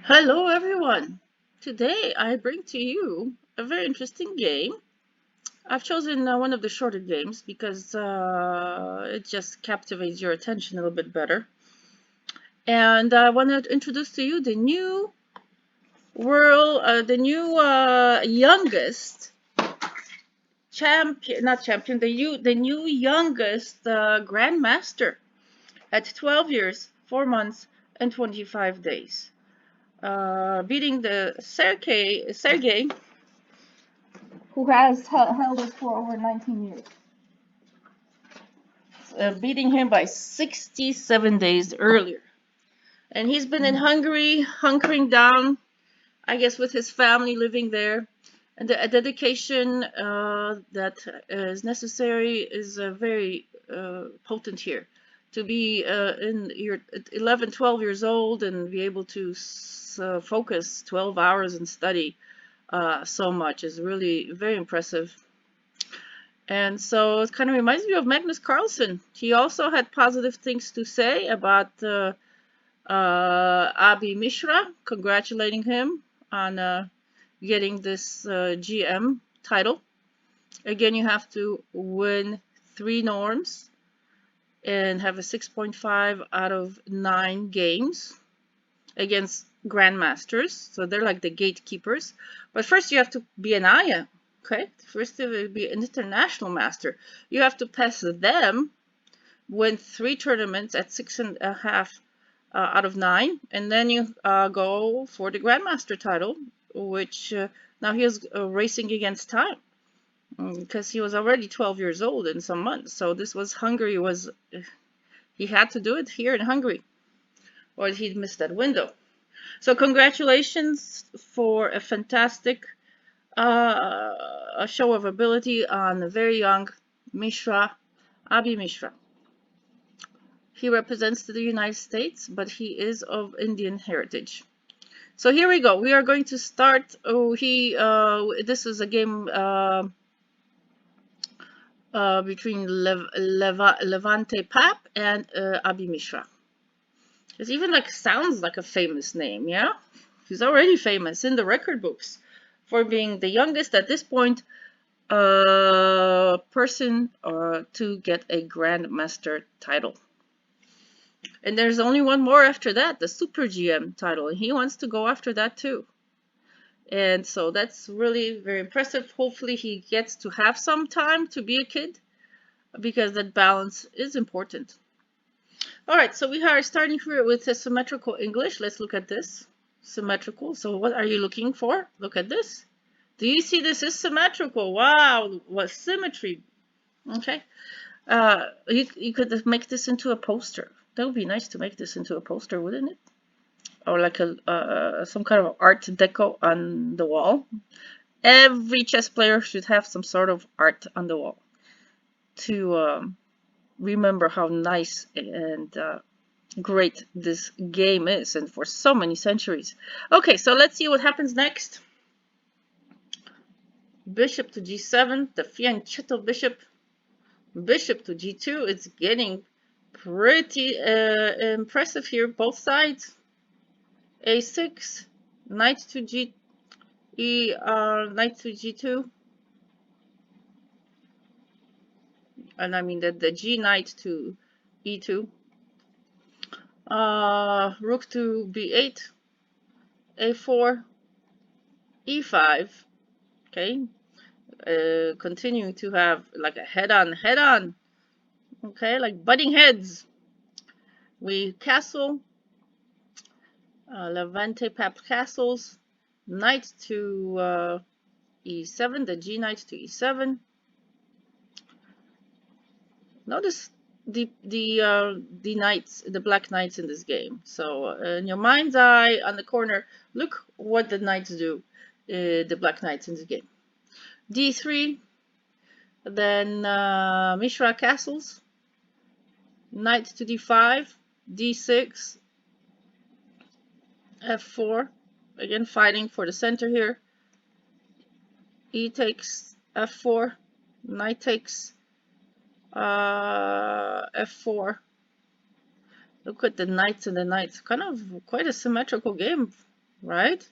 Hello everyone! Today I bring to you a very interesting game. I've chosen one of the shorter games because it just captivates your attention a little bit better. And I want to introduce to you the new youngest champion, not champion, the new youngest Grandmaster at 12 years, 4 months, and 25 days. Beating the Sergey, who has held it for over 19 years, beating him by 67 days earlier. And he's been in Hungary, hunkering down, I guess, with his family living there. And the dedication that is necessary is very potent here. To be in your 11, 12 years old and be able to focus 12 hours and study so much is really very impressive. And so it kind of reminds me of Magnus Carlsen. He also had positive things to say about Abhi Mishra, congratulating him on getting this GM title. Again, you have to win 3 norms and have a 6.5 out of 9 games against grandmasters. So they're like the gatekeepers. But first you have to be an Aya. Okay, first to be an international master, you have to pass them, win 3 tournaments at 6.5 out of 9, and then you go for the Grandmaster title, which now he is racing against time because he was already 12 years old in some months. So this was Hungary was he had to do it here in Hungary, or he'd miss that window. So congratulations for a fantastic a show of ability on a very young Mishra, Abhi Mishra. He represents the United States, but he is of Indian heritage. So here we go. We are going to start. This is a game between Levante Pap and Abhi Mishra. It even sounds like a famous name, yeah? He's already famous in the record books for being the youngest at this point person to get a Grandmaster title. And there's only one more after that, the Super GM title, and he wants to go after that too. And so that's really very impressive. Hopefully he gets to have some time to be a kid because that balance is important. All right, so we are starting here with a symmetrical English. Let's look at this. Symmetrical. So what are you looking for? Look at this. Do you see this is symmetrical? Wow, what symmetry. Okay. You could make this into a poster. That would be nice to make this into a poster, wouldn't it? Or like a some kind of art deco on the wall. Every chess player should have some sort of art on the wall to remember how nice and great this game is, and for so many centuries. Okay, so let's see what happens next. Bishop to g7, the fianchetto bishop. Bishop to g2. It's getting pretty impressive here, both sides. a6, knight to knight to g2, and I mean the g knight to e2. Rook to b8, a4, e5. Okay, continuing to have like a head-on. Okay, like butting heads. We castle. Levante Pap castles. Knight to e7. The g knight to e7. Notice the knights, the black knights in this game. So in your mind's eye on the corner, look what the knights do, the black knights in this game. d3, then Mishra castles, knight to d5, d6, f4, again fighting for the center here, e takes f4, knight takes f4. Look at the knights and the knights. Kind of quite a symmetrical game. right?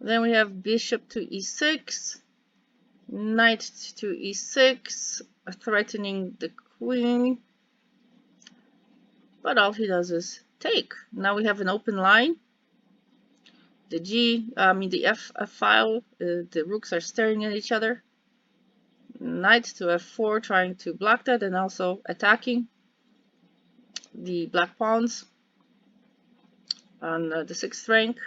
Then we have bishop to e6, knight to e6, threatening the queen. But all he does is take. Now we have an open line. The F file, the rooks are staring at each other. Knight to f4, trying to block that and also attacking the black pawns on the 6th rank.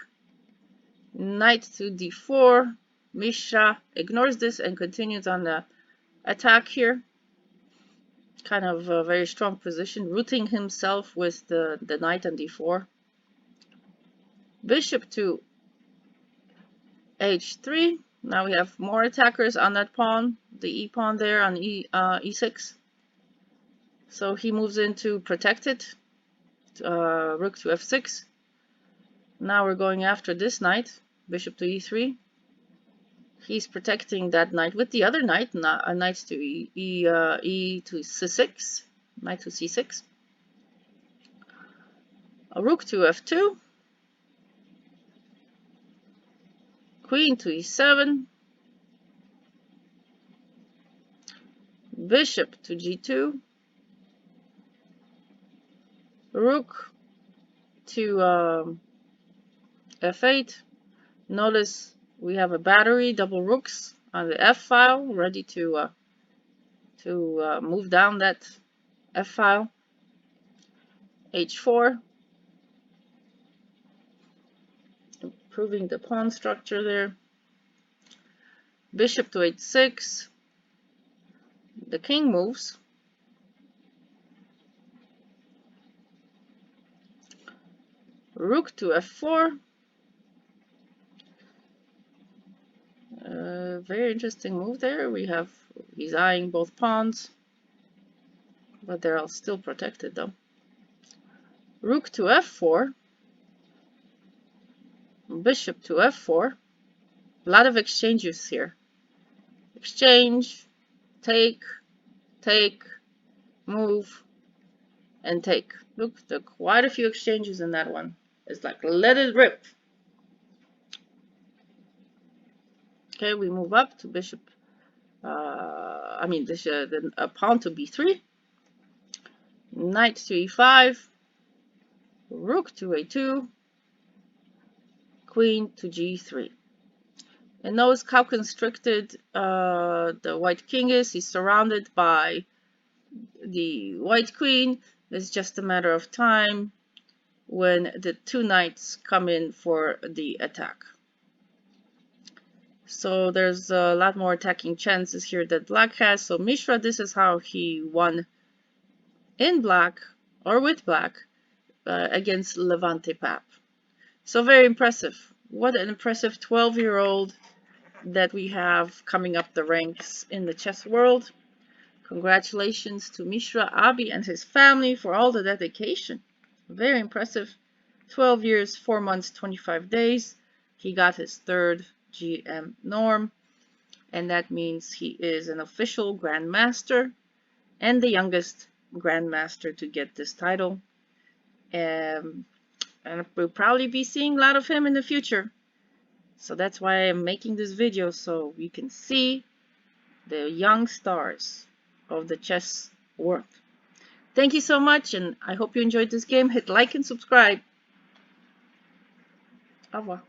Knight to d4. Mishra ignores this and continues on the attack here. Kind of a very strong position, rooting himself with the knight on d4. Bishop to h3. Now we have more attackers on that pawn, the e pawn there on e6. So he moves in to protect it. Rook to f6. Now we're going after this knight, bishop to e3. He's protecting that knight with the other knight, knight to e to c6, knight to c6. A rook to f2. Queen to e7. Bishop to g2. Rook to f8. Notice we have a battery, double rooks on the f file, ready to move down that f file. h4. Improving the pawn structure there. Bishop to h6. The king moves. Rook to f4. Very interesting move there. He's eyeing both pawns, but they're all still protected though. Rook to f4. Bishop to f4. A lot of exchanges here. Exchange, take, move, and take. Look, there are quite a few exchanges in that one. It's like, let it rip. Okay, we move up to bishop. Pawn to b3. Knight to e5. Rook to a2. Queen to g3. And notice how constricted the white king is. He's surrounded by the white queen. It's just a matter of time when the two knights come in for the attack. So there's a lot more attacking chances here that black has. So Mishra, this is how he won in black or with black against Levante Pap. So very impressive. What an impressive 12-year-old that we have coming up the ranks in the chess world. Congratulations to Mishra, Abhi, and his family for all the dedication. Very impressive. 12 years, 4 months, 25 days. He got his 3rd GM norm, and that means he is an official Grandmaster and the youngest Grandmaster to get this title. And we'll probably be seeing a lot of him in the future. So that's why I'm making this video, so we can see the young stars of the chess world. Thank you so much, and I hope you enjoyed this game. Hit like and subscribe. Au revoir.